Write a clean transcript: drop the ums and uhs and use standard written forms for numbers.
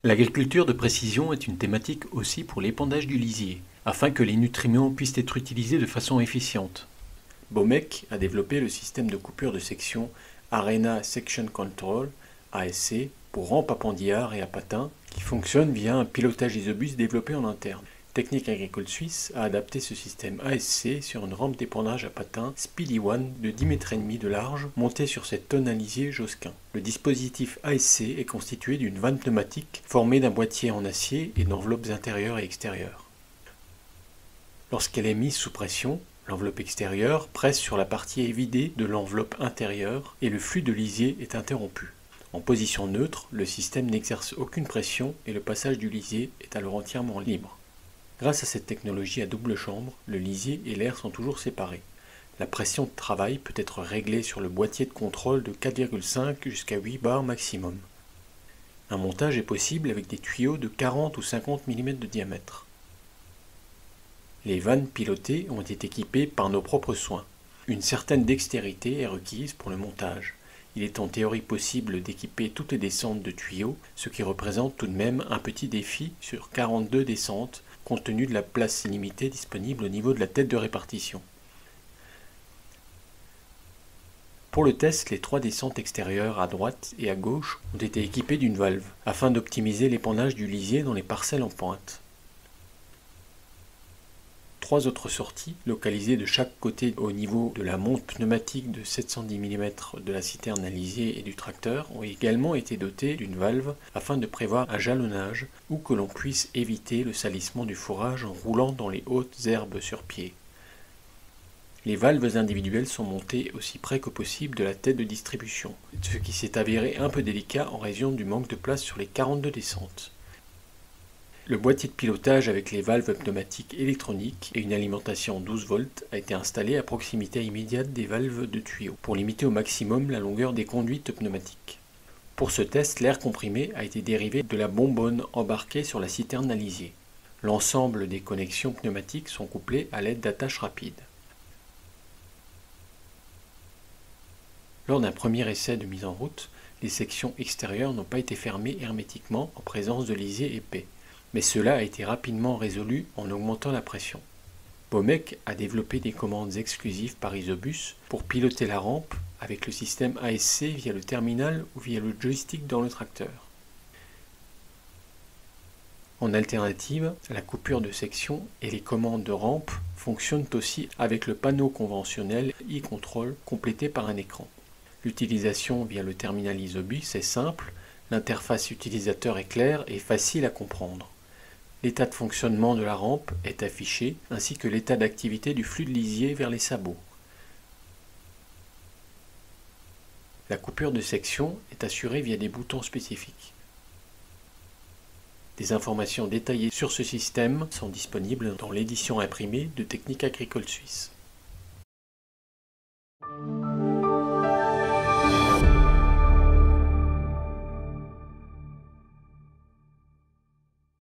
L'agriculture de précision est une thématique aussi pour l'épandage du lisier, afin que les nutriments puissent être utilisés de façon efficiente. Bomec a développé le système de coupure de section Arena Section Control, ASC, pour rampes à pendillard et à patins, qui fonctionne via un pilotage isobus développé en interne. Technique Agricole Suisse a adapté ce système ASC sur une rampe d'épandage à patins Speedy One de 10,5 m de large, montée sur cette tonne à lisier Josquin. Le dispositif ASC est constitué d'une vanne pneumatique formée d'un boîtier en acier et d'enveloppes intérieures et extérieures. Lorsqu'elle est mise sous pression, l'enveloppe extérieure presse sur la partie évidée de l'enveloppe intérieure et le flux de lisier est interrompu. En position neutre, le système n'exerce aucune pression et le passage du lisier est alors entièrement libre. Grâce à cette technologie à double chambre, le lisier et l'air sont toujours séparés. La pression de travail peut être réglée sur le boîtier de contrôle de 4,5 jusqu'à 8 bars maximum. Un montage est possible avec des tuyaux de 40 ou 50 mm de diamètre. Les vannes pilotées ont été équipées par nos propres soins. Une certaine dextérité est requise pour le montage. Il est en théorie possible d'équiper toutes les descentes de tuyaux, ce qui représente tout de même un petit défi sur 42 descentes, compte tenu de la place illimitée disponible au niveau de la tête de répartition. Pour le test, les 3 descentes extérieures à droite et à gauche ont été équipées d'une valve, afin d'optimiser l'épandage du lisier dans les parcelles en pointe. 3 autres sorties, localisées de chaque côté au niveau de la monte pneumatique de 710 mm de la citerne à lisier et du tracteur, ont également été dotées d'une valve afin de prévoir un jalonnage ou que l'on puisse éviter le salissement du fourrage en roulant dans les hautes herbes sur pied. Les valves individuelles sont montées aussi près que possible de la tête de distribution, ce qui s'est avéré un peu délicat en raison du manque de place sur les 42 descentes. Le boîtier de pilotage avec les valves pneumatiques électroniques et une alimentation 12 volts a été installé à proximité immédiate des valves de tuyaux pour limiter au maximum la longueur des conduites pneumatiques. Pour ce test, l'air comprimé a été dérivé de la bonbonne embarquée sur la citerne à lisier. L'ensemble des connexions pneumatiques sont couplées à l'aide d'attaches rapides. Lors d'un premier essai de mise en route, les sections extérieures n'ont pas été fermées hermétiquement en présence de lisier épais. Mais cela a été rapidement résolu en augmentant la pression. Bomec a développé des commandes exclusives par isobus pour piloter la rampe avec le système ASC via le terminal ou via le joystick dans le tracteur. En alternative, la coupure de section et les commandes de rampe fonctionnent aussi avec le panneau conventionnel e-control complété par un écran. L'utilisation via le terminal isobus est simple, l'interface utilisateur est claire et facile à comprendre. L'état de fonctionnement de la rampe est affiché, ainsi que l'état d'activité du flux de lisier vers les sabots. La coupure de section est assurée via des boutons spécifiques. Des informations détaillées sur ce système sont disponibles dans l'édition imprimée de Technique Agricole Suisse.